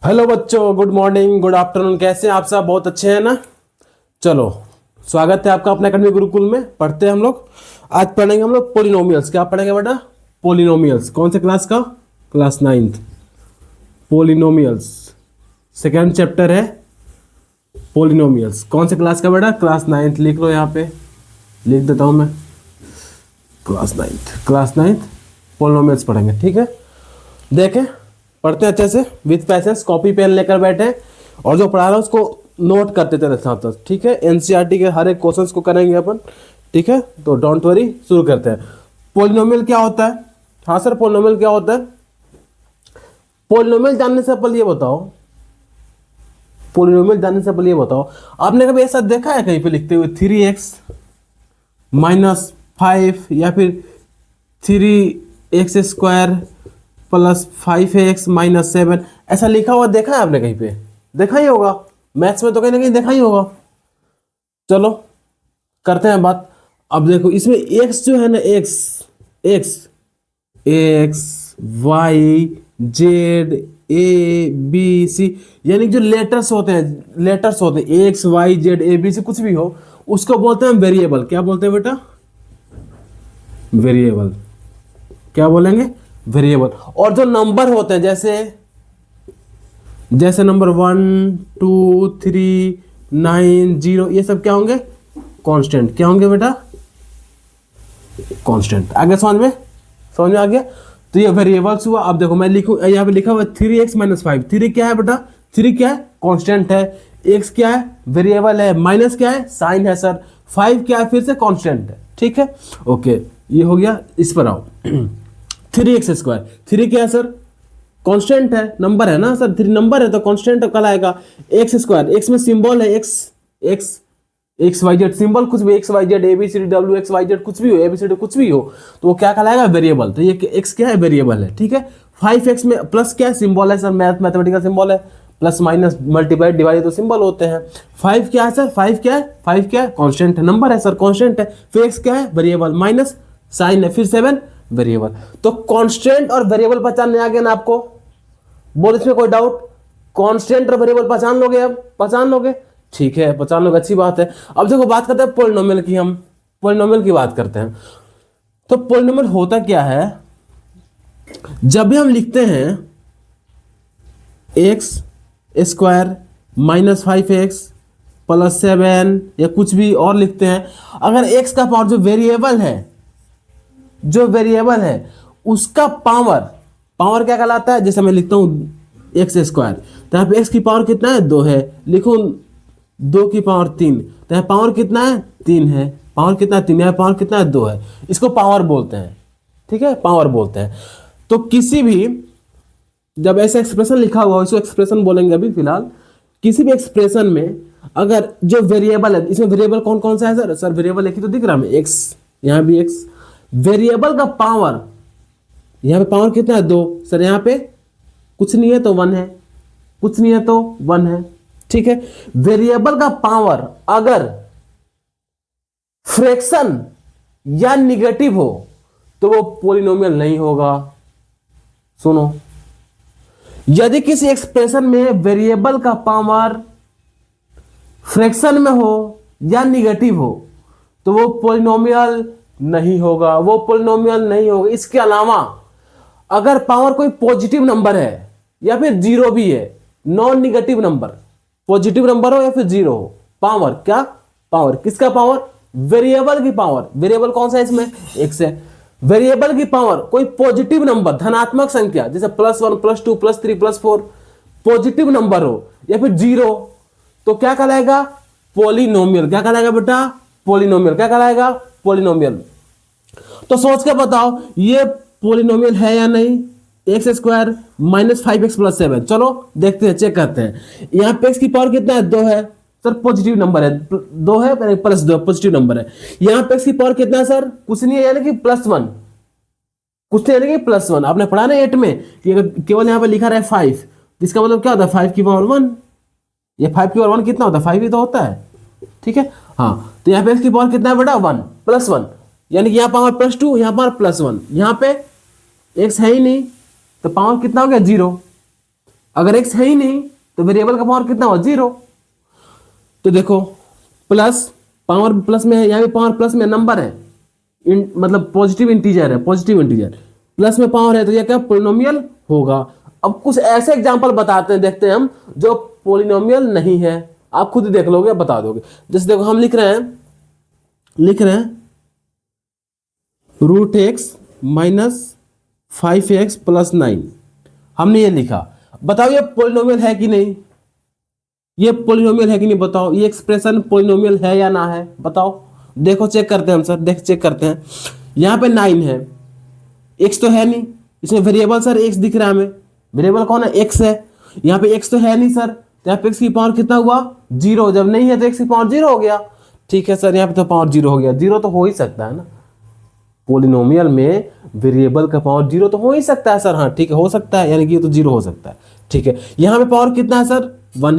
Hello बच्चों, good morning, good afternoon. कैसे हैं आप सब? बहुत अच्छे हैं ना। चलो, स्वागत है आपका अपने अकेडमी गुरुकुल में। पढ़ते हैं हम लोग। आज पढ़ेंगे हम लोग पोलिनोमियल्स। क्या पढ़ेंगे बेटा? पोलिनोमियल्स। कौन से क्लास का? Class 9th। Polynomials second chapter है पोलिनोमियल्स। कौन से क्लास का बेटा? Class 9th। लिख लो, यहाँ पे लिख देता हूँ मैं। क्लास 9th पोलिनोमियल्स पढ़ेंगे, ठीक है। देखें, पढ़ते हैं अच्छे से विथ पैसेंस। कॉपी पेन लेकर बैठे और जो पढ़ा रहा है उसको नोट करते थे साथ साथ, ठीक है। एनसीईआरटी के हर एक क्वेश्चंस को करेंगे अपन, ठीक है। तो डोंट वरी, शुरू करते हैं। पोलिनोमियल क्या होता है? हाँ सर, पोलिनोमियल क्या होता है? पोलिनोमियल जानने से पहले ये बताओ, पोलिनोमियल जानने से पहले ये बताओ, आपने कभी ऐसा देखा है कहीं पे लिखते हुए 3x माइनस 5 या फिर 3x² प्लस 5x माइनस 7, ऐसा लिखा हुआ देखा है आपने कहीं पे? देखा ही होगा, मैथ्स में तो कहीं ना कहीं देखा ही होगा। चलो करते हैं बात। अब देखो, इसमें x जो है ना, x y z a b c, यानी जो लेटर्स होते हैं x y z a b c, कुछ भी हो, उसको बोलते हैं वेरिएबल। क्या बोलते हैं बेटा? वेरिएबल। क्या बोलेंगे? वेरिएबल। और जो नंबर होते हैं, जैसे नंबर 1 2 3 9 0, ये सब क्या होंगे? कांस्टेंट। क्या होंगे बेटा? कांस्टेंट। आगे समझ में आ गया? तो ये वेरिएबल्स हुआ। अब देखो, मैं लिखूं, यहाँ पे लिखा हुआ 3x माइनस 5। 3 क्या है बेटा? 3 क्या है? कांस्टेंट है। x क्या है? वेरिएबल है। माइनस क्या है? साइन है सर। 5 क्या है? फिर से कांस्टेंट है, ठीक है। ओके, ये हो गया। इस पर आओ। 3x²। 3 क्या है सर? कांस्टेंट है, नंबर है ना सर। 3 नंबर है तो कांस्टेंट कल आएगा। x², x में सिंबल है, एक्स वाई जेड सिंबल, कुछ भी X Y Z A B C D W X Y Z कुछ भी हो, ए बी सी डी कुछ भी हो, तो वो क्या कहलाएगा? वेरिएबल। तो ये x क्या है? वेरिएबल है, ठीक है। 5x में प्लस क्या सिंबल है सर? मैथमेटिकल सिंबल है। प्लस माइनस मल्टीप्लाई डिवाइड तो सिंबल होते हैं। 5 क्या है सर? 5 क्या है? 5 क्या है? कांस्टेंट है, नंबर है सर, कांस्टेंट है। फिर x क्या है? वेरिएबल। माइनस साइन है, फिर 7 वेरिएबल। तो कांस्टेंट और वेरिएबल पहचानने आ गया ना आपको? बोल, इसमें कोई डाउट? कांस्टेंट और वेरिएबल पहचान लोगे? अब पहचान लोगे, ठीक है, पहचान लोगे, अच्छी बात है। अब देखो, बात करते हैं पोलिनोमियल की। हम पोलिनोमियल की बात करते हैं। तो पोलिनोमियल होता क्या है? जब भी हम लिखते हैं x² माइनस 5x प्लस 7 या कुछ भी और लिखते हैं, अगर x का पावर जो वेरिएबल है उसका पावर क्या कहलाता है? जैसे मैं लिखता हूं x², तो यहाँ पे x की पावर कितना है? 2 है। लिखूं 2 की पावर 3, तो यहाँ पावर कितना है? 3 है। पावर कितना है? 3 है। पावर कितना है? 2 है। इसको पावर बोलते हैं, ठीक है, पावर बोलते हैं। तो किसी भी, जब ऐसा एक्सप्रेशन लिखा हुआ हो, इसको एक्सप्रेशन बोलेंगे अभी फिलहाल। किसी भी एक्सप्रेशन में अगर जो वेरिएबल है, इसमें वेरिएबल कौन कौन सा है सर? सर वेरिएबल एक ही तो दिख रहा है, x, यहाँ भी x। वेरिएबल का पावर, यहाँ पे पावर कितना है? 2 सर। यहाँ पे कुछ नहीं है तो 1 है, कुछ नहीं है तो 1 है, ठीक है। वेरिएबल का पावर अगर फ्रैक्शन या निगेटिव हो तो वो पोलिनोमियल नहीं होगा। सुनो, यदि किसी एक्सप्रेशन में वेरिएबल का पावर फ्रैक्शन में हो या निगेटिव हो तो वो पोलिनोमियल नहीं होगा, वो पोलिनोमियल नहीं होगा। इसके अलावा अगर पावर कोई पॉजिटिव नंबर है या फिर जीरो भी है, non negative number, positive number हो या फिर जीरो हो, पावर क्या? पावर किसका? पावर वेरिएबल की पावर। वेरिएबल कौन सा है इसमें? x है। वेरिएबल की पावर कोई पॉजिटिव नंबर, धनात्मक संख्या, जैसे +1 +2 +3 +4, पॉजिटिव नंबर हो या फिर जीरो, तो क्या कहलाएगा? पोलिनोमियल। क्या कहलाएगा बेटा? पोलिनोमियल। क्या कहलाएगा? पोलिनोमियल। तो सोच के बताओ, ये पोलिनोमियल है या नहीं? x² minus 5x plus 7। चलो देखते हैं, चेक करते हैं। यहाँ पे x की पावर कितना है? 2 है सर, पॉजिटिव नंबर है, 2 है +2 पॉजिटिव नंबर है। यहाँ पे x की पावर कितना है सर? कुछ नहीं है, यानी कि +1, कुछ नहीं, यानी कि +1। आपने पढ़ा ना 8 में कि केवल यहाँ पे लिखा रहा है 5, इसका मतलब क्या होता है? 5 की पावर 1। ये 5 की पावर 1 कितना होता है? 5 ही तो होता है, ठीक है। हाँ, तो यहाँ पे x की पावर कितना है बेटा? 1 +1, यानी कि यहाँ पावर +2, यहाँ पावर +1, यहाँ पे x है ही नहीं, तो पावर कितना हो गया? 0। अगर x है ही नहीं तो वेरिएबल का पावर कितना होगा, 0। तो देखो प्लस, पावर प्लस में है, यहाँ भी पावर प्लस में नंबर है, मतलब पॉजिटिव इंटीजर है, पॉजिटिव इंटीजर प्लस में पावर है, तो यह क्या पोलिनोमियल होगा। अब कुछ ऐसे एग्जांपल बताते हैं, देखते हैं हम, जो पोलिनोमियल नहीं है, आप खुद ही देख लोगे, बता दोगे। जैसे देखो हम लिख रहे हैं root x minus 5x plus 9, हमने ये लिखा। बताओ ये पोलिनोमियल है कि नहीं, ये पोलिनोमियल है कि नहीं, बताओ ये एक्सप्रेशन पोलिनोमियल है या ना है, बताओ। देखो चेक करते हैं हम सर, चेक करते हैं। यहाँ पे 9 है, x तो है नहीं, इसमें वेरिएबल सर x दिख रहा है हमें, वेरिएबल कौन है, x है। यहाँ पे x तो है नहीं सर, तो यहाँ पे x की पावर कितना हुआ, 0। जब नहीं है तो x की पावर 0 हो गया। ठीक है सर, यहाँ पे तो पावर 0 हो गया, 0 तो हो ही सकता है ना, पोलिनोमियल में वेरिएबल का पावर 0 तो हो ही सकता है सर। हाँ ठीक है, हो सकता है, यानी कि ये तो 0 हो सकता है। ठीक है, यहाँ पे पावर कितना है सर, 1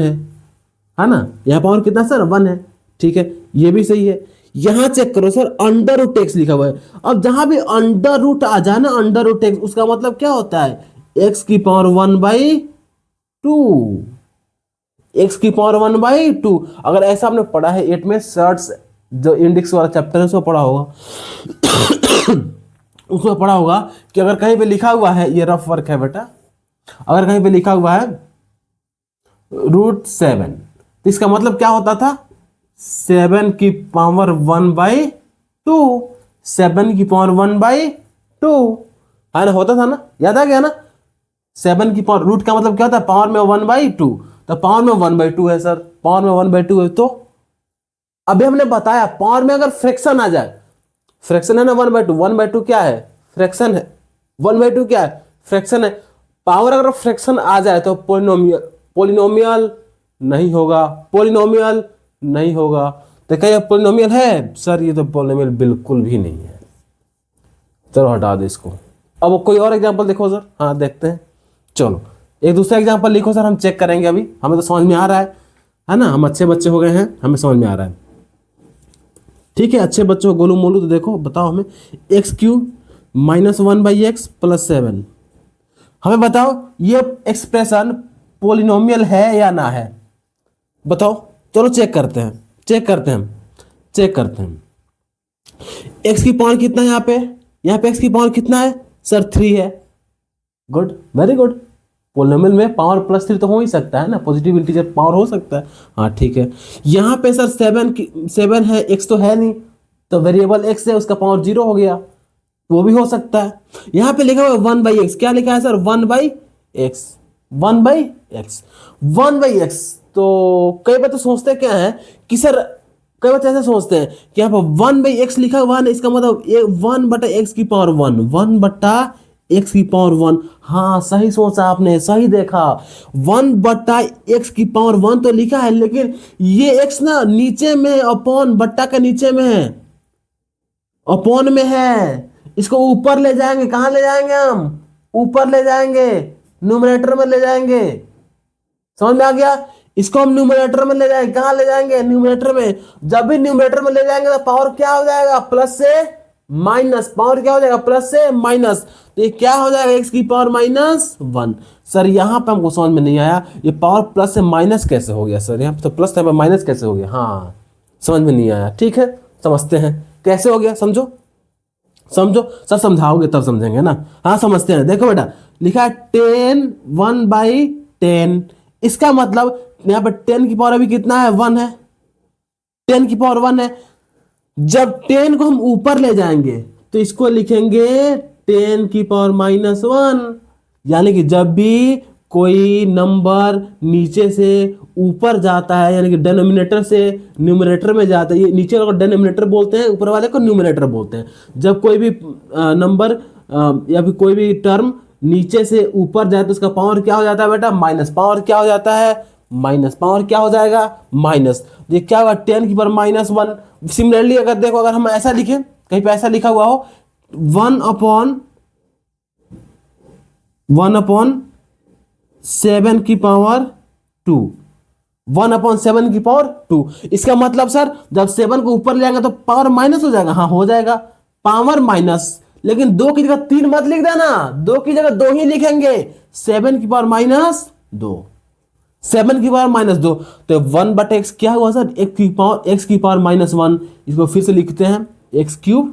है ना, यहाँ पावर कितना सर, 1 है। ठीक है, ये भी सही है। यहां चेक करो सर, अंडर रूट एक्स लिखा हुआ है। अब जहां भी अंडर रूट आ जाए ना, अंडर रूट एक्स, उसका मतलब क्या होता है, एक्स की पावर 1/2, एक्स की पावर 1/2। अगर ऐसा आपने पढ़ा है 8 में, सर्ट्स जो इंडेक्स वाला चैप्टर है उसमें पढ़ा होगा उसमें पढ़ा होगा कि अगर कहीं पे लिखा हुआ है, ये रफ वर्क है बेटा, अगर कहीं पे लिखा हुआ है √7, तो इसका मतलब क्या होता था, 7 की पावर 1/2, 7 की पावर 1/2 है ना, होता था ना, याद आ गया ना। 7 की पावर, रूट का मतलब क्या होता है, पावर में 1/2, तो पावर में 1/2 है सर, पावर में 1/2 है। तो अभी हमने बताया पावर में अगर फ्रैक्शन आ जाए, फ्रैक्शन है ना 1/2, 1/2 क्या है, फ्रैक्शन है, 1/2 क्या है, फ्रैक्शन है। पावर अगर फ्रैक्शन आ जाए तो पोलिनोमियल नहीं होगा, पोलिनोमियल नहीं होगा। तो क्या ये पोलिनोमियल है सर, ये तो पोलिनोमियल बिल्कुल भी नहीं है। चलो हटा दो इसको। अब कोई और एग्जांपल देखो सर, हाँ देखते हैं। चलो एक दूसरा एग्जांपल लिखो सर, हम चेक करेंगे। अभी हमें तो समझ में आ रहा है ना, हम अच्छे बच्चे हो गए हैं, हमें समझ में आ रहा है। ठीक है, अच्छे बच्चों गोलू मोलू, तो देखो बताओ हमें, x³ - 1/x + 7, हमें बताओ ये एक्सप्रेशन पोलिनोमियल है या ना है, बताओ। चलो चेक करते हैं, चेक करते हैं। x की पावर कितना है यहाँ पे x की पावर कितना है सर, 3 है। Good, very good. पोलिनोमियल में पावर +3 तो हो ही सकता है ना, पॉजिटिव इंटीजर पावर हो सकता है। हाँ ठीक है, यहाँ पे सर 7 है, x तो है नहीं, तो वेरिएबल x है, उसका पावर 0 हो गया, वो भी हो सकता है। यहाँ पे लिखा हुआ 1/x, क्या लिखा है सर, 1/x, 1/x। तो कई बार तो सोचते क्या है कि सर, कई बार ऐसे सोचते हैं कि यहाँ पर 1/x लिखा हुआ है, इसका मतलब 1/x की पावर 1, 1/x की पावर 1। हाँ सही सोचा आपने, सही देखा, 1/x की पावर 1 तो लिखा है, लेकिन ये x ना नीचे में, अपॉन बट्टा के नीचे में है, अपॉन में है। इसको ऊपर ले जाएंगे, कहां ले जाएंगे हम, ऊपर ले जाएंगे, न्यूमरेटर में ले जाएंगे, समझ में आ गया। इसको हम न्यूमरेटर में ले जाएंगे, कहां ले जाएंगे, न्यूमरेटर में। जब भी न्यूमरेटर में ले जाएंगे तो पावर क्या हो जाएगा, प्लस से माइनस, पावर क्या हो जाएगा, प्लस से माइनस। तो ये क्या हो जाएगा, x की पावर -1। सर यहाँ पे हमको समझ में नहीं आया, ये पावर प्लस से माइनस कैसे हो गया सर, यहाँ पे तो प्लस था, माइनस कैसे हो गया, हाँ समझ में नहीं आया। ठीक है, समझते हैं कैसे हो गया, समझो सर, समझाओगे तब समझेंगे ना। हाँ समझते हैं, देखो बेटा लिखा है 10, 1/10, इसका मतलब यहाँ पर 10 की पावर अभी कितना है, 1 है, 10 की पावर 1 है। जब 10 को हम ऊपर ले जाएंगे तो इसको लिखेंगे 10 की पावर -1, यानी कि जब भी कोई नंबर नीचे से ऊपर जाता है, यानी कि डिनोमिनेटर से न्यूमरेटर में जाता है, ये नीचे वाले को डिनोमिनेटर बोलते हैं, ऊपर वाले को न्यूमरेटर बोलते हैं। जब कोई भी नंबर या फिर कोई भी टर्म नीचे से ऊपर जाए तो उसका पावर क्या हो जाता है बेटा, माइनस। पावर क्या हो जाता है, माइनस। पावर क्या हो जाएगा, माइनस। ये क्या होगा, 10 की पावर -1। सिमिलरली अगर देखो, अगर हम ऐसा लिखें, कहीं पे ऐसा लिखा हुआ हो 1/7 की पावर 2, 1/7 की पावर 2। इसका मतलब सर जब 7 को ऊपर ले जाएंगे तो पावर माइनस हो जाएगा, हाँ हो जाएगा, पावर माइनस। लेकिन 2 की जगह 3 मत लिख देना, 2 की जगह 2 ही लिखेंगे, 7 की पावर 2, 7 की पावर -2, तो 1/x क्या हुआ सर, x की पावर -1। इसको फिर से लिखते हैं x³,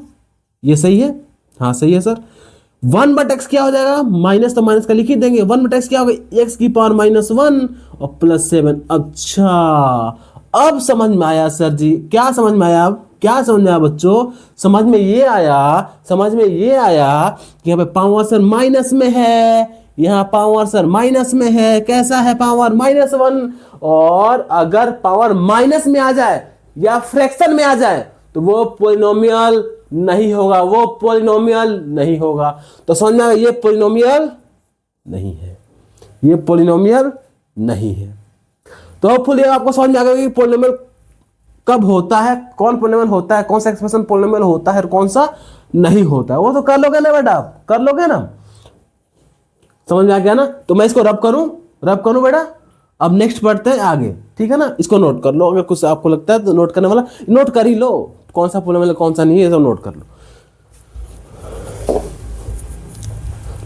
ये सही है, हाँ सही है सर। 1/x क्या हो जाएगा, माइनस तो माइनस का लिख ही देंगे, 1/x क्या होगा, x की पावर -1 और +7। अच्छा, अब समझ में आया सर जी, क्या समझ में आया, अब क्या समझ में आया बच्चों, समझ में ये आया कि यहाँ पे पावर सर माइनस में है, यहाँ पावर सर माइनस में है, कैसा है पावर -1। और अगर पावर माइनस में आ जाए या फ्रैक्शन में आ जाए तो वो पॉलिनोमियल नहीं होगा, वो पॉलिनोमियल नहीं होगा। तो समझ में आया, ये पॉलिनोमियल नहीं है, ये पॉलिनोमियल नहीं है। तो होपफुली आपको समझ में आ गया कि पॉलिनोमियल कब होता है, कौन पॉलिनोमियल होता है, कौन सा एक्सप्रेशन पॉलिनोमियल होता है और कौन सा नहीं होता है, वो तो कर लोगे ना बेटा, आप कर लोगे ना, समझ में आ गया ना। तो मैं इसको रब करूं बेटा। अब नेक्स्ट पढ़ते हैं आगे, ठीक है ना। इसको नोट कर लो, अगर कुछ आपको लगता है तो नोट करने वाला नोट कर ही लो, कौन सा पॉलिनोमियल कौन सा नहीं है, सब नोट कर लो,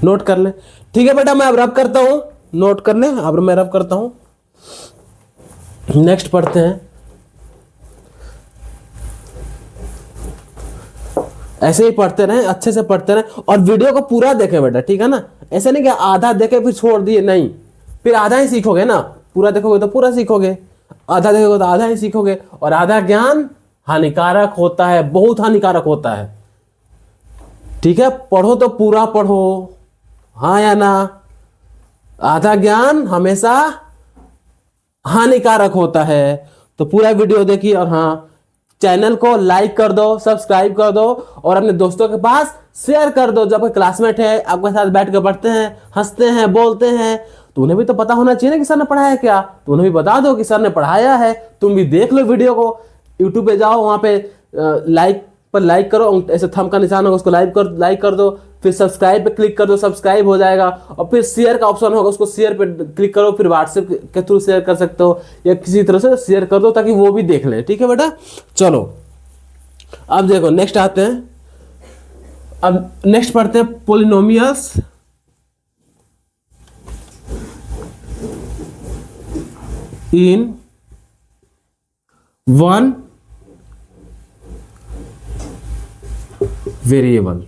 नोट कर ले। ठीक है बेटा, मैं अब रब करता हूं, नोट कर ले, अब मैं रब करता हूं। नेक्स्ट पढ़ते हैं, ऐसे ही पढ़ते रहें, अच्छे से पढ़ते रहें और वीडियो को पूरा देखें बेटा, ठीक है ना। ऐसे नहीं कि आधा देखे फिर छोड़ दिए, नहीं, फिर आधा ही सीखोगे ना, पूरा देखोगे तो पूरा सीखोगे, आधा देखोगे तो आधा ही सीखोगे। और आधा ज्ञान हानिकारक होता है, बहुत हानिकारक होता है, ठीक है। पढ़ो तो पूरा पढ़ो, हाँ या ना। आधा ज्ञान हमेशा हानिकारक होता है, तो पूरा वीडियो देखिए। और हाँ, चैनल को लाइक कर दो, सब्सक्राइब कर दो और अपने दोस्तों के पास शेयर कर दो। जब कोई क्लासमेट है आपके साथ बैठ कर पढ़ते हैं, हंसते हैं, बोलते हैं, तो उन्हें भी तो पता होना चाहिए ना कि सर ने पढ़ाया क्या, तो उन्हें भी बता दो कि सर ने पढ़ाया है। तुम भी देख लो वीडियो को, यूट्यूब पे जाओ, वहां पे लाइक पर लाइक करो, ऐसे थंब का निशान होगा, उसको लाइक कर दो, फिर सब्सक्राइब पे क्लिक कर दो, सब्सक्राइब हो जाएगा। और फिर शेयर का ऑप्शन होगा, उसको शेयर पे क्लिक करो, फिर व्हाट्सएप के थ्रू शेयर कर सकते हो या किसी तरह से शेयर कर दो ताकि वो भी देख ले, ठीक है बेटा। चलो अब देखो नेक्स्ट आते हैं, अब नेक्स्ट पढ़ते हैं पोलिनोमियल्स इन वन वेरिएबल।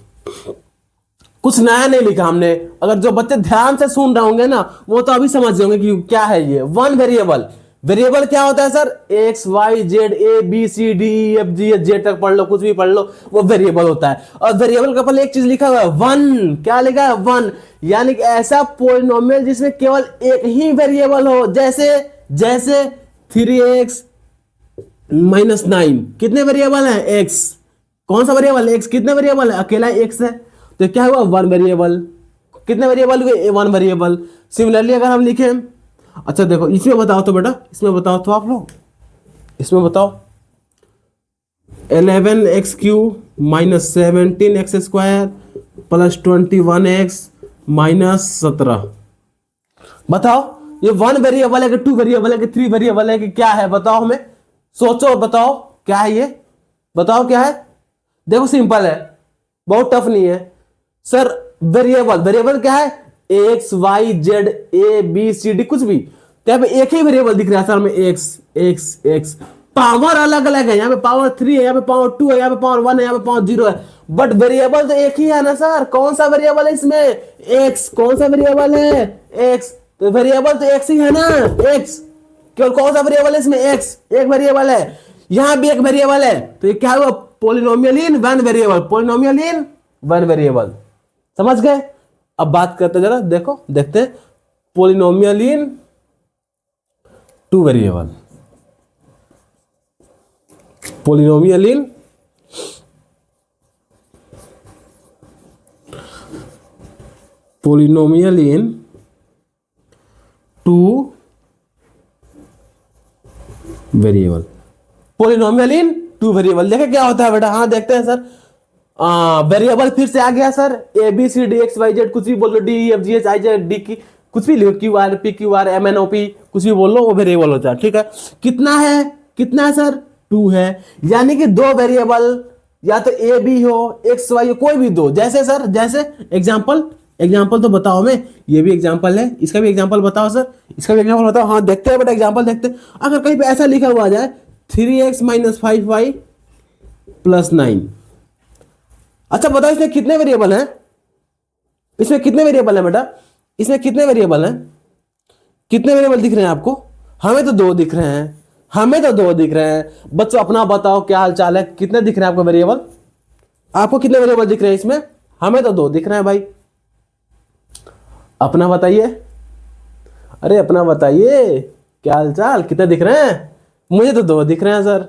कुछ नया नहीं लिखा हमने, अगर जो बच्चे ध्यान से सुन रहे होंगे ना वो तो अभी समझ जाएंगे कि क्या है ये वन वेरिएबल। वेरिएबल क्या होता है sir, X Y Z A B C D E F G Z तक पढ़ लो, कुछ भी पढ़ लो, वो वेरिएबल होता है। और वेरिएबल का पहले एक चीज लिखा हुआ है वन, क्या लिखा है वन, यानी कि ऐसा पॉलिनोमियल जिसमें केवल एक ही वेरिएबल हो, जैसे जैसे 3x -9 कितने वेरिएबल है, एक्स, कौन सा वेरिएबल, एक्स, कितने वेरिएबल है, अकेला एक्स है, तो क्या हुआ वन वेरिएबल। कितने वेरिएबल हुए, वन वेरिएबल। सिमिलरली अगर हम लिखें, अच्छा देखो इसमें बताओ तो बेटा, इसमें बताओ तो आप लोग, इसमें बताओ 11x³ -17x² + 21x -17, बताओ ये वन वेरिएबल है कि टू वेरिएबल है कि थ्री वेरिएबल है कि क्या है, बताओ हमें, सोचो बताओ क्या है ये, बताओ क्या है। देखो सिंपल है, बहुत टफ नहीं है सर। वेरिएबल, वेरिएबल क्या है, X Y Z A B C D, कुछ भी, तो यहाँ पे एक ही वेरिएबल दिख रहा है सर हमें, एक्स एक्स एक्स। पावर अलग अलग है, यहाँ पे पावर 3 है, यहाँ पे पावर 2 है, यहाँ पे पावर 1 है, यहाँ पे पावर 0 है, बट वेरिएबल तो एक ही है ना सर। कौन सा वेरिएबल है इसमें, एक्स, कौन सा वेरिएबल है, एक्स, तो वेरिएबल तो एक्स ही है ना, एक्स। केवल कौन सा वेरिएबल है इसमें, एक्स, एक वेरिएबल है, यहां भी एक वेरिएबल है, तो ये क्या हुआ, polynomial in one variable, polynomial in one variable, समझ गए। अब बात करते जरा, देखो देखते हैं पॉलिनोमियल इन टू वेरिएबल, पॉलिनोमियल इन पॉलिनोमियल इन टू वेरिएबल, पॉलिनोमियल इन टू वेरिएबल। देखे क्या होता है बेटा, हाँ देखते हैं सर। वेरिएबल फिर से आ गया sir, A B C D X Y Z, कुछ भी बोल लो, D E F G H I Z D की, कुछ भी लिखो, Q R P Q R M N O P, कुछ भी बोल लो, वो वेरिएबल होता है, ठीक है। कितना है, कितना है सर, 2 है, यानी कि दो वेरिएबल, या तो ए बी हो एक्स वाई हो, कोई भी दो, जैसे सर, जैसे एग्जांपल एग्जाम्पल तो बताओ मैं, ये भी एग्जाम्पल है, इसका भी एग्जाम्पल बताओ सर, इसका भी एग्जाम्पल बताओ। हाँ देखते हैं बेटा, एग्जाम्पल देखते हैं। अगर कहीं पे ऐसा लिखा हुआ जाए 3x माइनस 5y प्लस 9, अच्छा बताओ इसमें कितने वेरिएबल हैं? इसमें कितने वेरिएबल हैं बेटा? इसमें कितने वेरिएबल हैं? कितने वेरिएबल दिख रहे हैं आपको? हमें तो 2 दिख रहे हैं, हमें तो 2 दिख रहे हैं। बच्चों अपना बताओ क्या हाल चाल है, कितने दिख रहे हैं आपको वेरिएबल? आपको कितने वेरिएबल दिख रहे हैं इसमें? हमें तो 2 दिख रहे हैं भाई, अपना बताइए। अरे अपना बताइए क्या हाल चाल, कितने दिख रहे हैं? मुझे तो 2 दिख रहे हैं सर।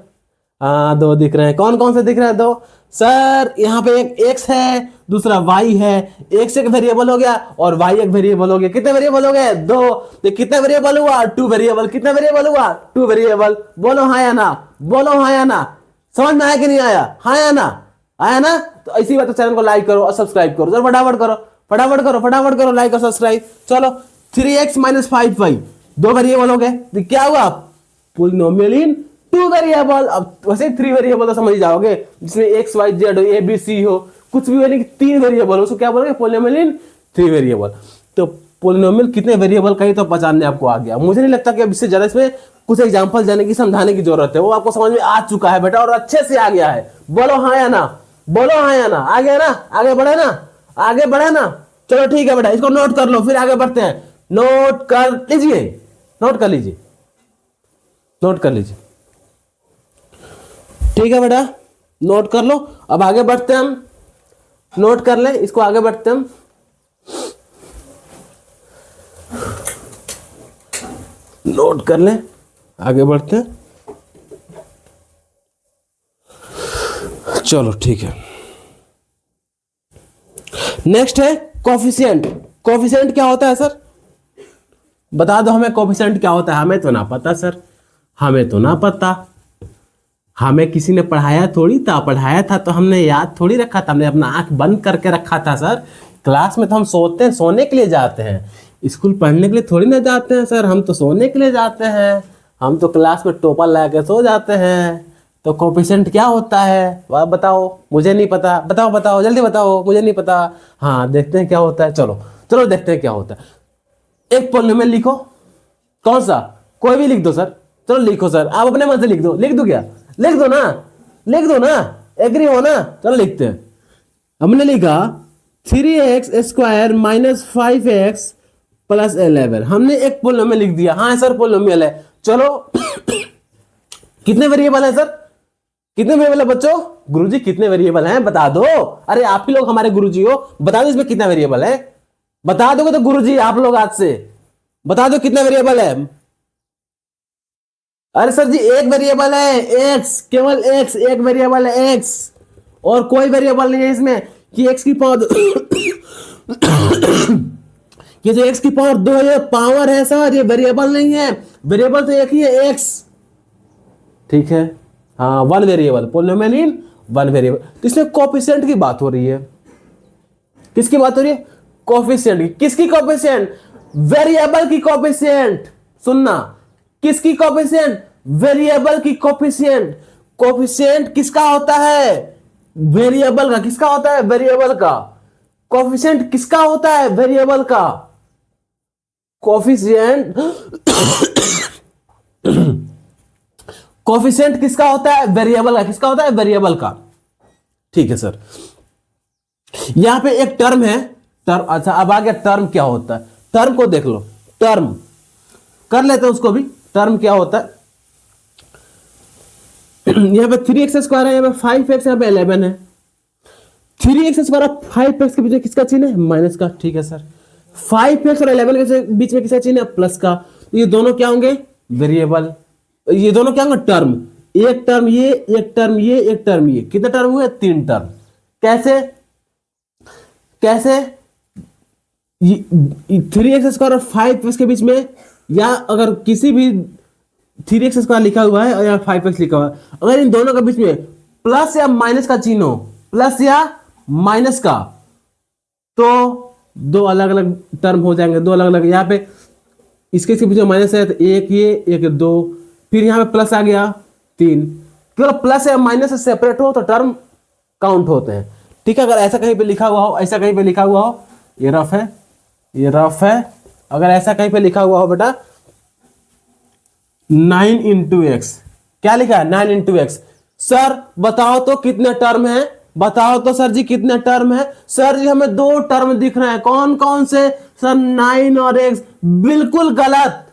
हाँ 2 दिख रहे हैं। कौन कौन से दिख रहे हैं 2? सर यहाँ पे एक x है, दूसरा y है। x एक वेरिएबल हो गया और y एक वेरिएबल हो गया। कितने वेरिएबल हो गए? 2। तो कितने वेरिएबल हुआ? 2 वेरिएबल। कितने वेरिएबल हुआ? 2 वेरिएबल। बोलो हाँ या ना, बोलो हाँ या ना। समझ में आया कि नहीं आया? हाँ या ना? आया ना? तो इसी बात, चैनल को लाइक करो और सब्सक्राइब करो, जरा फटाफट करो, फटाफट करो, फटाफट करो लाइक और सब्सक्राइब। चलो 3x माइनस 5y 2 वेरिएबल हो गए, तो क्या हुआ? पॉलिनोमियल इन 2 वेरिएबल। अब वैसे 3 वेरिएबल तो समझ ही जाओगे, जिसमें x y z हो, a b c हो, कुछ भी हो, लेकिन 3 वेरिएबल हो, उसको क्या बोलोगे? पॉलिनोमियल इन 3 वेरिएबल। तो पॉलिनोमियल कितने वेरिएबल का ही तो पहचानने आपको आ गया। मुझे नहीं लगता कि अब इससे ज्यादा इसमें कुछ एग्जांपल जाने की, समझाने की जरूरत है, वो आपको समझ में आ चुका है बेटा, और अच्छे से आ गया है। बोलो हाँ या ना, बोलो हाँ या ना। आ गया ना? आगे बढ़े ना, आगे बढ़े ना। चलो ठीक है बेटा, इसको नोट कर लो, फिर आगे बढ़ते हैं। नोट कर लीजिए, नोट कर लीजिए, नोट कर लीजिए। ठीक है बेटा, नोट कर लो। अब आगे बढ़ते हैं हम, नोट कर ले इसको, आगे बढ़ते हैं हम। नोट कर ले, आगे बढ़ते हैं। चलो ठीक है, नेक्स्ट है कोफिशिएंट। कोफिशिएंट क्या होता है सर? बता दो हमें, कोफिशिएंट क्या होता है? हमें तो ना पता सर, हमें तो ना पता। हमें किसी ने पढ़ाया थोड़ी था, पढ़ाया था तो हमने याद थोड़ी रखा था, हमने अपना आंख बंद करके रखा था सर। क्लास में तो हम सोते हैं, सोने के लिए जाते हैं, स्कूल पढ़ने के लिए थोड़ी ना जाते हैं सर। हम तो सोने के लिए जाते हैं, हम तो क्लास में टोपा लगा के सो जाते हैं। तो कोफिशिएंट क्या होता है आप बताओ? मुझे नहीं पता, बताओ बताओ जल्दी बताओ, मुझे नहीं पता। हाँ देखते हैं क्या होता है, चलो चलो देखते हैं क्या होता है। एक पॉलिनोमियल लिखो, कौन सा? कोई भी लिख दो सर, चलो लिखो सर, आप अपने मन से लिख दो। लिख दो क्या? लिख दो ना, लिख दो ना, एग्री हो ना? चलो लिखते हैं। हमने लिखा 3x square minus 5x plus 11। हमने एक पॉलिनोमियल लिख दिया। हाँ सर पॉलिनोमियल है। चलो कितने वेरिएबल है सर? कितने वेरिएबल है बच्चों? गुरुजी कितने वेरिएबल हैं बता दो। अरे आप ही लोग हमारे गुरुजी हो, बता दो इसमें कितना वेरिएबल है। बता दोगे तो गुरुजी आप लोग आज से बता दो कितना वेरिएबल है। अरे सर जी एक वेरिएबल है एक्स, केवल एक्स, एक वेरिएबल है एक्स, और कोई वेरिएबल नहीं है इसमें कि एक्स की पावर ये जो एक्स की पावर 2 ये पावर है सर, ये वेरिएबल नहीं है। वेरिएबल तो एक ही है एक्स, ठीक है। हाँ 1 वेरिएबल, पॉलिनोमियल इन 1 वेरिएबल। तो इसमें कोफिशिएंट की बात हो रही है। किसकी बात हो रही है? कोफिशिएंट की। किसकी कोफिशिएंट? वेरिएबल की कोफिशिएंट। सुनना, किसकी कोफिशिएंट? वेरिएबल की कोफिशिएंट। कोफिशिएंट किसका होता है? वेरिएबल का। किसका होता है? वेरिएबल का। कोफिशिएंट किसका होता है? वेरिएबल का। कोफिशिएंट कोफिशिएंट किसका होता है? वेरिएबल का। किसका होता है? वेरिएबल का। ठीक है सर। यहां पे एक टर्म है, टर्म। अच्छा अब आ गया टर्म क्या होता है। टर्म को देख लो, टर्म कर लेते हैं उसको भी। टर्म क्या होता है? यहां पे 3x स्क्वायर है, यहां पे 5x, यहां पे 11 है। 3x स्क्वायर और 5x के बीच में किसका चिन्ह है? माइनस का। ठीक है सर। 5x और 11 के बीच में किसका चिन्ह है? प्लस का। तो ये दोनों क्या होंगे? वेरिएबल। ये दोनों क्या होंगे? टर्म। एक टर्म ये, एक टर्म ये, एक टर्म ये। कितने टर्म हुए? 3 टर्म। कैसे? कैसे? 3x स्क्वायर और 5x के बीच में, या अगर किसी भी 3x स्क्वायर लिखा हुआ है और या 5x लिखा हुआ है, अगर इन दोनों के बीच में प्लस या माइनस का चिन्ह हो, प्लस या माइनस का, तो 2 अलग अलग टर्म हो जाएंगे। 2 अलग अलग, यहाँ पे इसके बीच में माइनस है तो एक ये, एक 2, फिर यहाँ पे प्लस आ गया 3। केवल प्लस या माइनस से सेपरेट हो तो टर्म काउंट होते हैं। ठीक है। अगर ऐसा कहीं पे लिखा हुआ हो, ऐसा कहीं पे लिखा हुआ हो, ये रफ है, ये रफ है। अगर ऐसा कहीं पे लिखा हुआ हो बेटा 9 इंटू एक्स, क्या लिखा है 9 इंटू एक्स, सर बताओ तो कितने टर्म है, बताओ तो सर जी कितने टर्म है। सर जी हमें 2 टर्म दिख रहे हैं, कौन कौन से, सर 9 और एक्स। बिल्कुल गलत,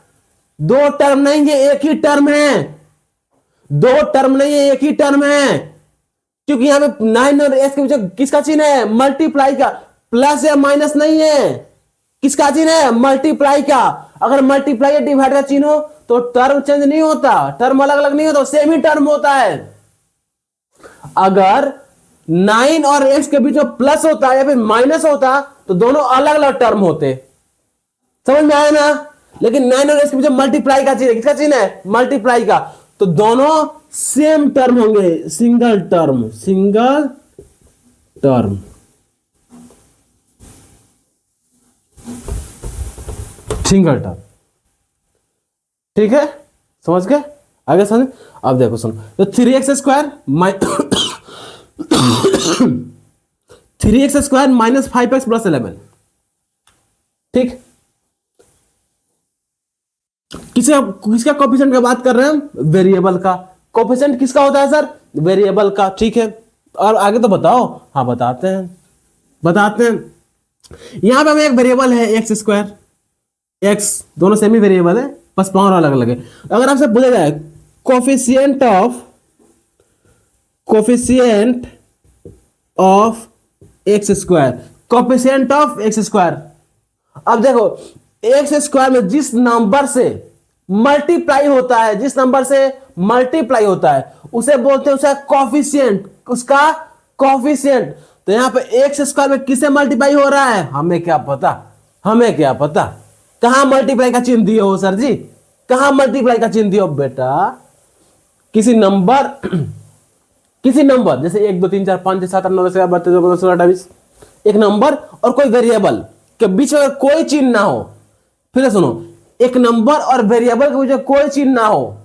2 टर्म नहीं है, एक ही टर्म है, 2 टर्म नहीं है, एक ही टर्म है। क्योंकि यहां पे 9 और एक्स के बीच किसका चिन्ह है, मल्टीप्लाई का, प्लस या माइनस नहीं है, किसका चिन्ह है, मल्टीप्लाई का। अगर मल्टीप्लाई या डिवाइड का चिन्ह हो तो टर्म चेंज नहीं होता, टर्म अलग अलग नहीं होता, सेम ही टर्म होता है। अगर 9 और एक्स के बीच में प्लस होता या फिर माइनस होता तो दोनों अलग अलग टर्म होते, समझ में आया ना। लेकिन 9 और एक्स के बीच में मल्टीप्लाई का चिन्ह, किसका चिन्ह है, मल्टीप्लाई का, तो दोनों सेम टर्म होंगे, single term, single term. Single term, ठीक है, समझ गए, आगे समझ। अब देखो सुनो, तो 3x² 3x² minus 5x plus 11, ठीक। किसका कोफिशिएंट का बात कर रहे हैं हम, वेरिएबल का। कोफिशिएंट किसका होता है सर, वेरिएबल का, ठीक है। और आगे तो बताओ, हाँ बताते हैं। यहां पे हमें एक वेरिएबल है x², x दोनों सेमी वेरिएबल है, बस पावर अलग अलग है। अगर आपसे पूछा जाए coefficient of x², coefficient of x², अब देखो x² में जिस नंबर से मल्टीप्लाई होता है, जिस नंबर से मल्टीप्लाई होता है उसे बोलते हैं उसका कोफिशिएंट, उसका कोफिशिएंट। तो यहां पे x² में किसे मल्टीप्लाई हो रहा है, हमें क्या पता, कहां मल्टीप्लाई का चिन्ह दिए हो सर जी, कहां मल्टीप्लाई का चिन्ह दिए हो बेटा, किसी नंबर जैसे 1 2 3 4 5 6 7 8 9 10 11 12 13 14 15 16 18 20, एक नंबर और कोई वेरिएबल के बीच में कोई चिन्ह ना हो, फिर सुनो, एक नंबर और वेरिएबल के बीच में कोई चिन्ह ना हो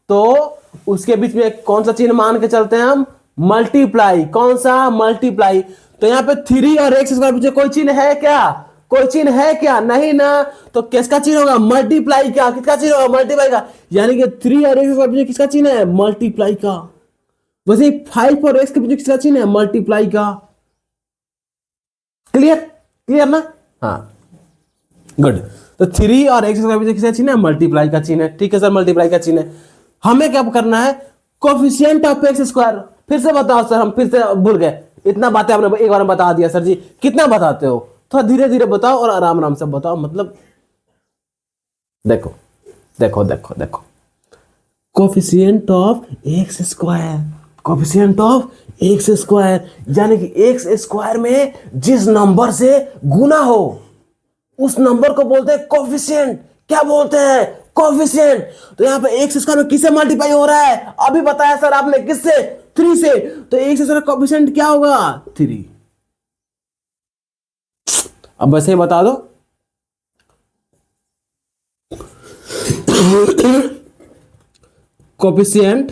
तो उसके बीच में कौन सा चिन्ह मान के चलते हैं हम, मल्टीप्लाई। कौन सा, मल्टीप्लाई। तो यहां पे 3 और x² के बीच कोई चिन्ह है क्या, कोई चिन्ह है क्या, नहीं ना, तो किसका चिन्ह होगा, मल्टीप्लाई का। किसका चिन्ह होगा, मल्टीप्लाई का, यानी कि 3 और x के बीच किसका चिन्ह है, मल्टीप्लाई का। वैसे 5 और x के बीच किसका चिन्ह है, मल्टीप्लाई का। क्लियर ना, हाँ गुड। तो 3 और x के बीच किसका चिन्ह है, मल्टीप्लाई का चिन्ह है, ठीक है सर, मल्टीप्लाई का चिन्ह है। हमें क्या करना है, कोफिशिएंट ऑफ x²। फिर से बताओ सर, हम फिर से भूल गए, इतना बातें आपने एक बार में बता दिया सर जी, कितना बताते हो, थोड़ा धीरे धीरे बताओ और आराम आराम से बताओ। मतलब देखो coefficient of x², coefficient of x², यानी कि x² में जिस नंबर से गुना हो उस नंबर को बोलते हैं कोफिशिएंट। क्या बोलते हैं, कोफिशिएंट। तो यहां पे x² में किससे मल्टीप्लाई हो रहा है, अभी बताया सर आपने, किससे, 3 से। तो x² का कोफिशिएंट क्या होगा, 3। अब वैसे ही बता दो coefficient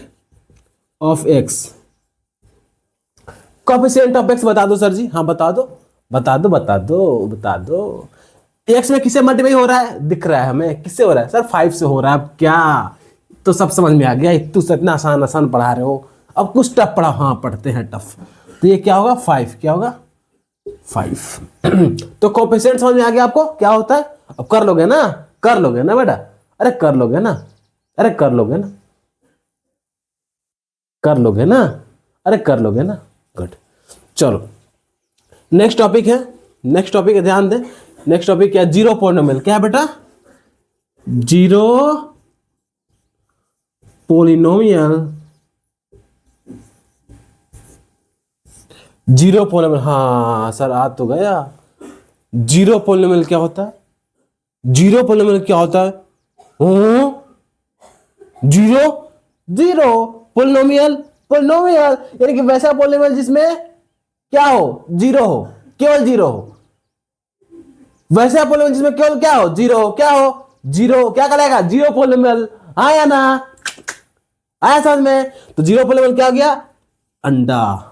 of x, coefficient of x बता दो सर जी, हाँ बता दो। x में किससे मल्टीप्लाई हो रहा है, दिख रहा है हमें, किससे हो रहा है सर, 5 से हो रहा है। अब क्या, तो सब समझ में आ गया, तू इतना आसान पढ़ा रहे हो, अब कुछ टफ पढ़ा, हाँ पढ़ते हैं टफ। तो ये क्या होगा, 5, क्या होगा 5। तो कोफिशिएंट समझ में आ गया आपको क्या होता है। अब कर लोगे ना बेटा, अरे कर लोगे ना, गुड। चलो नेक्स्ट टॉपिक है, ध्यान दे। नेक्स्ट टॉपिक क्या, जीरो पॉलिनोमियल। क्या है बेटा, जीरो पॉलिनोमियल। हाँ सर आ तो गया। जीरो पॉलिनोमियल क्या होता है, जीरो पॉलिनोमियल यानी कि वैसा पॉलिनोमियल जिसमें क्या हो, जीरो हो, केवल जीरो हो। वैसा पॉलिनोमियल जिसमें केवल क्या हो, जीरो हो। क्या हो, जीरो। क्या कहलाएगा, जीरो पॉलिनोमियल। आया ना, आया समझ में। तो जीरो पॉलिनोमियल क्या हो गया, अंडा,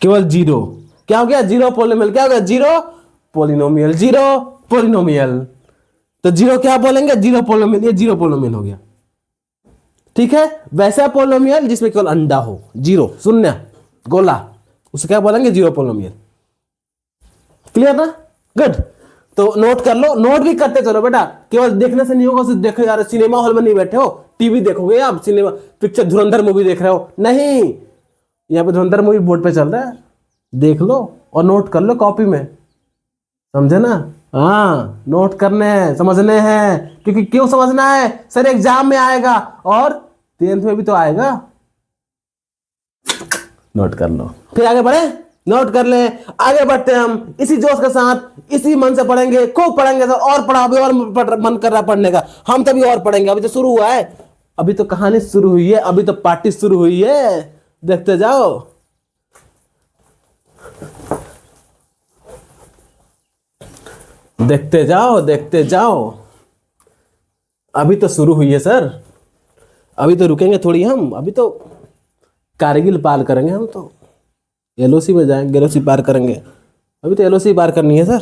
केवल जीरो। क्या हो गया, जीरो पॉलिनोमियल क्या हो गया, जीरो पोलिनोमियल, जीरो पोलिनोमियल। तो जीरो क्या बोलेंगे, जीरो पोलिनोमियल, ये जीरो पोलिनोमियल हो गया। ठीक है, वैसा पोलिनोमियल जिसमें केवल अंडा हो, जीरो शून्य गोला, उसे क्या बोलेंगे, जीरो पोलिनोमियल। क्लियर ना, गुड। तो नोट कर लो, नोट भी करते चलो बेटा, केवल देखने से नहीं होगा, सिर्फ देखो यार सिनेमा हॉल में नहीं बैठे हो, टीवी देखोगे आप, सिनेमा पिक्चर धुरंधर मूवी देख रहे हो, नहीं, यहाँ पे धुरंधर मूवी बोर्ड पे चल रहा है, देख लो और नोट कर लो कॉपी में, समझे ना। हाँ, नोट करने हैं, समझने हैं, क्योंकि क्यों समझना है सर, एग्जाम में आएगा और 10th में भी तो आएगा। नोट कर लो, फिर आगे बढ़े, नोट कर ले, आगे बढ़ते हैं हम इसी जोश के साथ, इसी मन से पढ़ेंगे, खूब पढ़ेंगे सर, और पढ़ा, अभी और मन कर रहा पढ़ने का, हम तभी और पढ़ेंगे, अभी तो शुरू हुआ है, अभी तो कहानी शुरू हुई है, अभी तो पार्टी शुरू हुई है, देखते जाओ। देखते जाओ, देखते जाओ, अभी तो शुरू हुई है सर, अभी तो रुकेंगे थोड़ी हम, अभी तो कारगिल पार करेंगे हम, तो एलओसी में जाएंगे, एलओसी पार करेंगे, अभी तो एलओसी पार करनी है सर,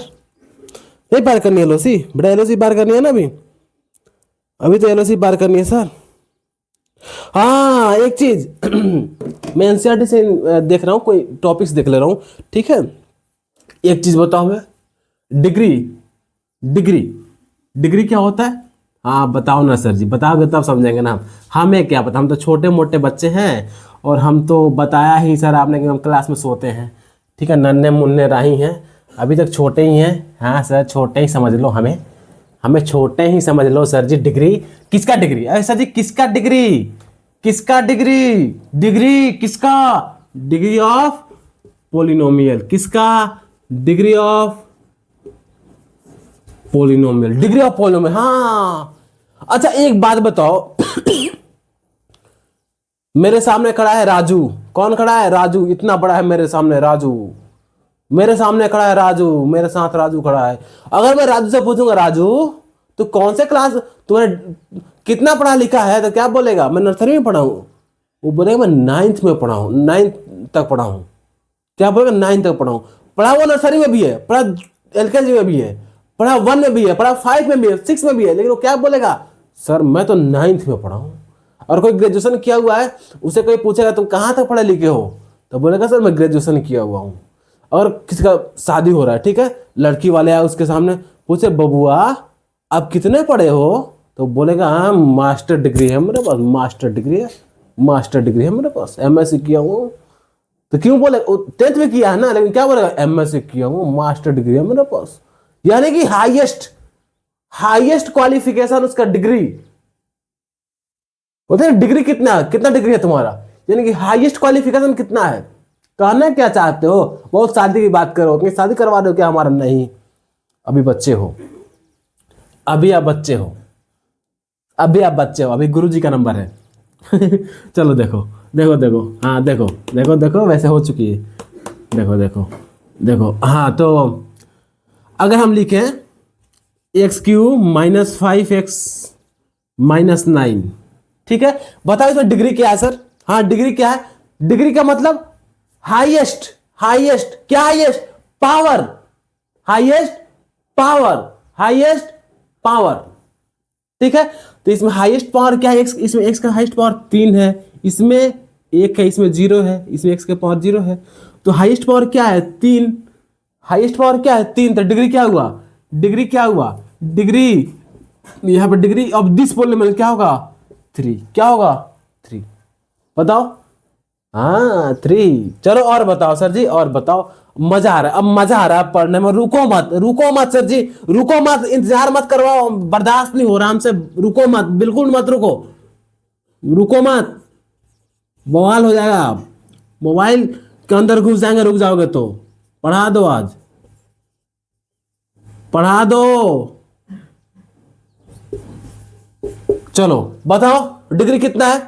नहीं पार करनी है एलओसी बेटा, एलओसी पार करनी है ना, अभी तो एलओसी पार करनी है सर। हाँ, एक चीज मैं एनसीईआरटी से देख रहा हूँ, कोई टॉपिक्स देख ले रहा हूँ, ठीक है, एक चीज बताओ मैं, डिग्री, डिग्री, डिग्री क्या होता है, हाँ बताओ ना सर जी, बताओगे तब समझेंगे ना, हमें क्या पता, हम तो छोटे मोटे बच्चे हैं, और हम तो बताया ही सर आपने कि हम क्लास में सोते हैं, ठीक है, नन्हे मुन्ने राही हैं, अभी तक छोटे ही हैं, हाँ सर छोटे ही समझ लो, हमें हमें छोटे ही समझ लो सर जी। डिग्री किसका, डिग्री अरे सर जी किसका डिग्री, किसका डिग्री, डिग्री किसका, डिग्री ऑफ पोलिनोमियल, किसका, degree of polynomial, degree of polynomial. हाँ अच्छा एक बात बताओ मेरे सामने खड़ा है राजू, कौन खड़ा है, राजू, इतना बड़ा है मेरे सामने राजू, मेरे सामने खड़ा है राजू, मेरे साथ राजू खड़ा है, अगर मैं राजू से पूछूंगा राजू तो कौन से क्लास, तुम्हें कितना पढ़ा लिखा है, तो क्या बोलेगा, मैं नर्सरी में पढ़ा हूं, वो बोलेगा मैं 9th में पढ़ा हूं, 9th तक पढ़ा हूं, क्या बोलेगा 9th तक पढ़ा हूं, पढ़ा वो नर्सरी में भी है, पढ़ा एलकेजी में भी है, पढ़ा 1 में भी है, पढ़ा 5 में भी है, 6 में भी है, लेकिन वो क्या बोलेगा, सर मैं तो 9th में पढ़ा हूं। और कोई ग्रेजुएशन किया हुआ है, उसे कोई पूछेगा तुम कहाँ तक पढ़े लिखे हो, तो बोलेगा सर मैं ग्रेजुएशन किया हुआ हूँ। और किसी का शादी हो रहा है, ठीक है, लड़की वाले आए उसके सामने, पूछे बबुआ आप कितने पढ़े हो, तो बोलेगा हाँ मास्टर डिग्री है मेरे पास, मास्टर डिग्री है, मास्टर डिग्री है मेरे पास, एमएससी किया हूँ। तो क्यों बोले, 10th में किया है ना, लेकिन क्या बोलेगा, एमएससी किया हूँ, मास्टर डिग्री है मेरे पास, यानी कि हाईएस्ट, हाईएस्ट क्वालिफिकेशन उसका डिग्री, बोलते हैं डिग्री कितना, कितना डिग्री है तुम्हारा, यानी कि हाईएस्ट क्वालिफिकेशन कितना है। कहना क्या चाहते हो, बहुत शादी की बात करो, अपनी शादी करवा दो क्या हमारा, नहीं, अभी बच्चे हो, अभी आप बच्चे हो, अभी आप बच्चे हो, अभी गुरुजी का नंबर है चलो देखो देखो देखो, हाँ देखो देखो देखो, वैसे हो चुकी है, देखो देखो देखो, हाँ तो अगर हम लिखें x³ - 5x - 9, ठीक है, बताओ इसमें डिग्री क्या है सर, हाँ डिग्री क्या है, डिग्री का मतलब हाईएस्ट, हाईएस्ट क्या, highest power, highest power, highest power, ठीक है। तो इसमें हाईएस्ट पावर क्या है, x, इसमें x का हाईएस्ट पावर 3 है, इसमें 1 है, इसमें 0 है, इसमें x का पावर 0 है, तो हाईएस्ट पावर क्या है 3, हाईएस्ट पावर क्या है 3, तो डिग्री क्या हुआ, डिग्री क्या हुआ, डिग्री यहाँ पर डिग्री ऑफ दिस पोलिनोमियल क्या होगा 3, क्या होगा 3, बताओ, हाँ 3। चलो और बताओ सर जी, और बताओ, मजा आ रहा है, अब मजा आ रहा है पढ़ने में, रुको मत, रुको मत सर जी, रुको मत, इंतजार मत करवाओ, बर्दाश्त नहीं हो रहा हमसे, रुको मत, बिल्कुल मत रुको, रुको मत, बवाल हो जाएगा, आप मोबाइल के अंदर घुस जाएंगे, रुक जाओगे तो, पढ़ा दो आज, पढ़ा दो, चलो बताओ डिग्री कितना है,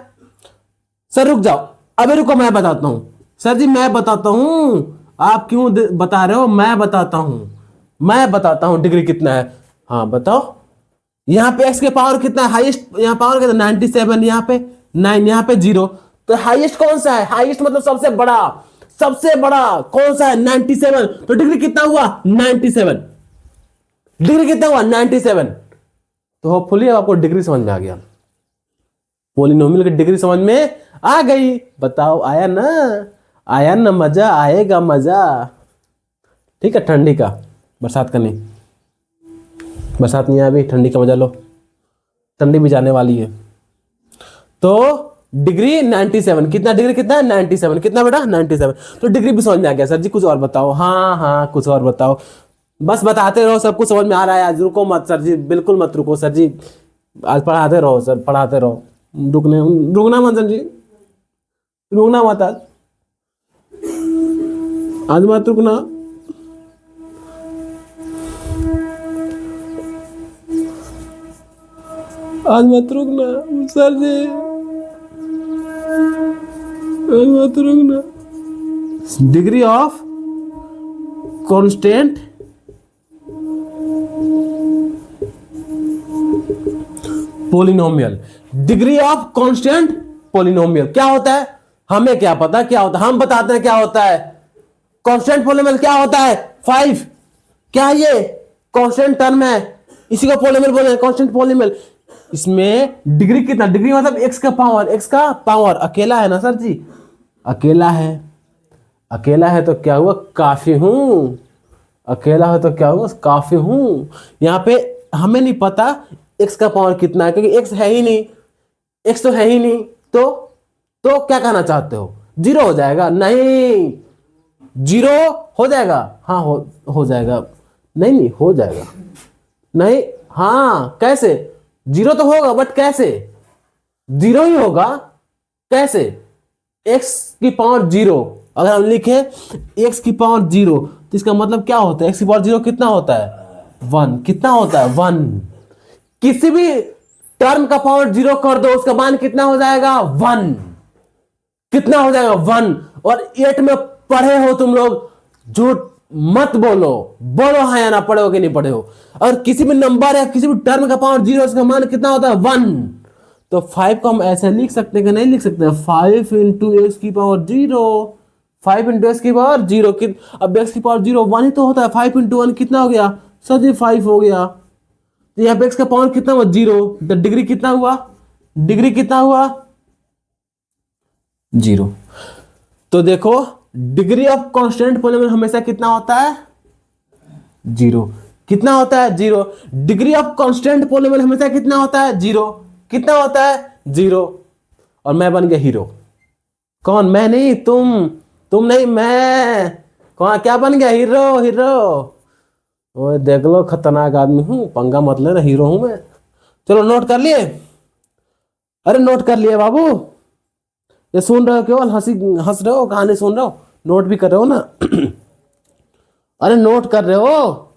सर रुक जाओ, अभी रुको मैं बताता हूं, सर जी मैं बताता हूं, आप क्यों बता रहे हो, मैं बताता हूं, मैं बताता हूं डिग्री कितना है, हाँ बताओ, यहां पे x के पावर कितना है, हाईएस्ट यहां पावर कितना 97, यहां पे 9, यहां पे 0, तो हाईएस्ट कौन सा है, हाईएस्ट मतलब सबसे बड़ा कौन सा है 97, तो डिग्री कितना हुआ 97, डिग्री कितना हुआ 97। तो होपफुली आपको डिग्री समझ में आ गया, पोलिनोमियल की डिग्री समझ में आ गई। बताओ आया ना, आया ना मजा, आएगा मजा। ठीक है, ठंडी का, बरसात का नहीं, बरसात नहीं है अभी, ठंडी का मजा लो, ठंडी भी जाने वाली है। तो डिग्री 97, कितना डिग्री कितना है 97, कितना बेटा 97। तो डिग्री भी समझ में आ गया। सर जी कुछ और बताओ, हाँ हाँ कुछ और बताओ, बस बताते रहो, सब कुछ समझ में आ रहा है आज, रुको मत सर जी, बिल्कुल मत रुको सर जी, आज पढ़ाते रहो सर, पढ़ाते रहो, रुकना मत सर जी, रुकना मत आज मत रुकना। आज मत रुकना सर जी, आज मत रुकना। Degree of constant polynomial, degree of constant polynomial क्या होता है, हमें क्या पता क्या होता है, हम बताते हैं क्या होता है। कांस्टेंट पोलिनोमियल क्या होता है 5, क्या ये कांस्टेंट टर्म है, इसी को पोलिनोमियल बोलते हैं, कांस्टेंट पोलिनोमियल। इसमें डिग्री कितना, डिग्री मतलब एक्स का पावर, एक्स का पावर, अकेला है ना सर जी, अकेला है, अकेला है तो क्या हुआ काफी हूं, अकेला है तो क्या हुआ काफी हूं। यहां पे हमें नहीं पता एक्स का पावर कितना है, क्योंकि एक्स है ही नहीं, एक्स तो है ही नहीं। तो क्या कहना चाहते हो, जीरो हो जाएगा, नहीं जीरो हो जाएगा, हाँ हो जाएगा, नहीं हो जाएगा, नहीं हाँ कैसे, जीरो तो होगा बट कैसे, जीरो ही होगा कैसे, एक्स की पावर जीरो, अगर हम लिखे एक्स की पावर जीरो तो इसका मतलब क्या होता है, एक्स की पावर जीरो कितना होता है 1, कितना होता है 1, किसी भी टर्म का पावर जीरो कर दो उसका मान कितना हो जाएगा 1, कितना हो जाएगा 1। और 8 में पढ़े हो तुम लोग, झूठ मत बोलो, बोलो हाँ या ना, पढ़े हो कि नहीं पढ़े हो। और किसी भी नंबर या किसी भी टर्म का पावर जीरो, उसका मान कितना होता है 1। तो 5 को हम ऐसे लिख सकते हैं कि नहीं लिख सकते, 5 इंटू एक्स की पावर जीरो, 5 इंटू एक्स की पावर जीरो, अब एक्स की पावर जीरो 1 ही तो होता है, 5 इंटू 1 कितना हो गया सर जी 5 हो गया। तो यहाँ पे एक्स का पावर कितना हुआ जीरो, तो डिग्री कितना हुआ, डिग्री कितना हुआ जीरो। तो देखो डिग्री ऑफ कांस्टेंट पोलिनोमियल हमेशा कितना होता है जीरो, कितना होता है zero. Degree of constant polynomial हमेशा कितना होता है जीरो, कितना होता है जीरो। और मैं बन गया हीरो, कौन, मैं नहीं तुम नहीं मैं, कौन क्या बन गया हीरो, हीरो। ओए देख लो खतरनाक आदमी हूं, पंगा मत लेना, हीरो हूं मैं। चलो नोट कर लिए, अरे नोट कर लिए बाबू, ये सुन रहे हो केवल हंस रहे हो, कहानी सुन रहे हो, नोट भी कर रहे हो ना अरे नोट कर रहे हो,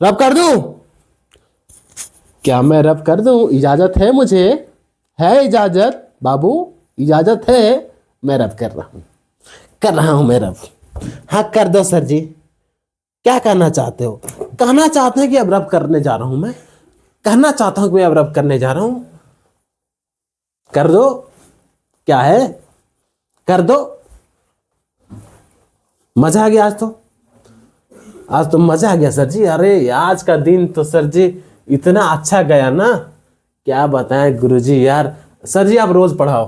रब कर दूं, क्या मैं रब कर दूं, इजाजत है मुझे, है इजाजत बाबू, इजाजत है, मैं रब कर रहा हूं मैं रब। हाँ कर दो सर जी, क्या कहना चाहते हो, कहना चाहते हैं कि अब रब करने जा रहा हूं मैं, कहना चाहता हूं कि मैं अब रब करने जा रहा हूं, कर दो, क्या है कर दो, मजा आ गया आज तो मजा आ गया सर जी। अरे आज का दिन तो सर जी इतना अच्छा गया ना, क्या बताएं गुरुजी यार। सर जी आप रोज पढ़ाओ,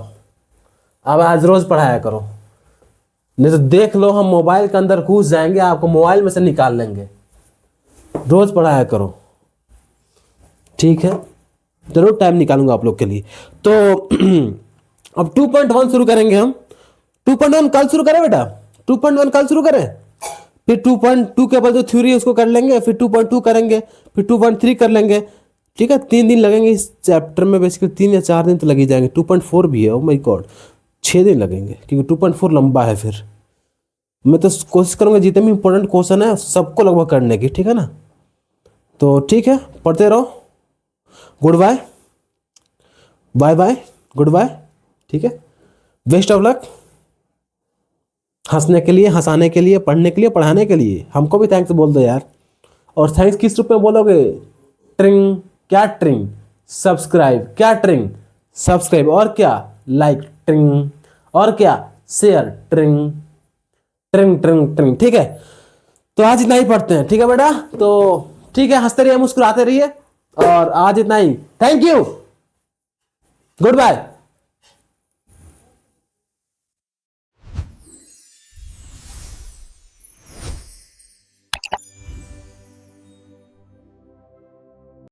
अब आज रोज पढ़ाया करो, नहीं तो देख लो हम मोबाइल के अंदर घुस जाएंगे, आपको मोबाइल में से निकाल लेंगे। रोज पढ़ाया करो, ठीक है, जरूर टाइम निकालूंगा आप लोग के लिए। तो अब 2.1 शुरू करेंगे हम, 2.1 कल शुरू करें बेटा, 2.1 कल शुरू करें, फिर 2.2 के बाद जो थ्योरी है उसको कर लेंगे, फिर 2.2 करेंगे, फिर 2.3 कर लेंगे, ठीक है। 3 दिन लगेंगे इस चैप्टर में, बेसिकली 3 या 4 दिन तो लग ही जाएंगे। 2.4 भी है, ओ माय गॉड 6 दिन लगेंगे, क्योंकि 2.4 लंबा है। फिर मैं तो कोशिश करूंगा जितने भी इंपॉर्टेंट क्वेश्चन है सबको लगभग करने की, ठीक है ना। तो ठीक है, पढ़ते रहो, good bye, bye bye, good bye, ठीक है, बेस्ट ऑफ लक, हंसने के लिए, हंसाने के लिए, पढ़ने के लिए, पढ़ाने के लिए। हमको भी थैंक्स बोल दो यार। और थैंक्स किस रूप में बोलोगे, ट्रिंग, क्या ट्रिंग, सब्सक्राइब, क्या ट्रिंग, सब्सक्राइब, और क्या लाइक, ट्रिंग, और क्या शेयर, ट्रिंग ट्रिंग ट्रिंग ट्रिंग, ठीक है। तो आज इतना ही पढ़ते हैं, ठीक है बेटा। तो ठीक है, हंसते रहिए, मुस्कुराते रहिए, और आज इतना ही। Thank you, good bye.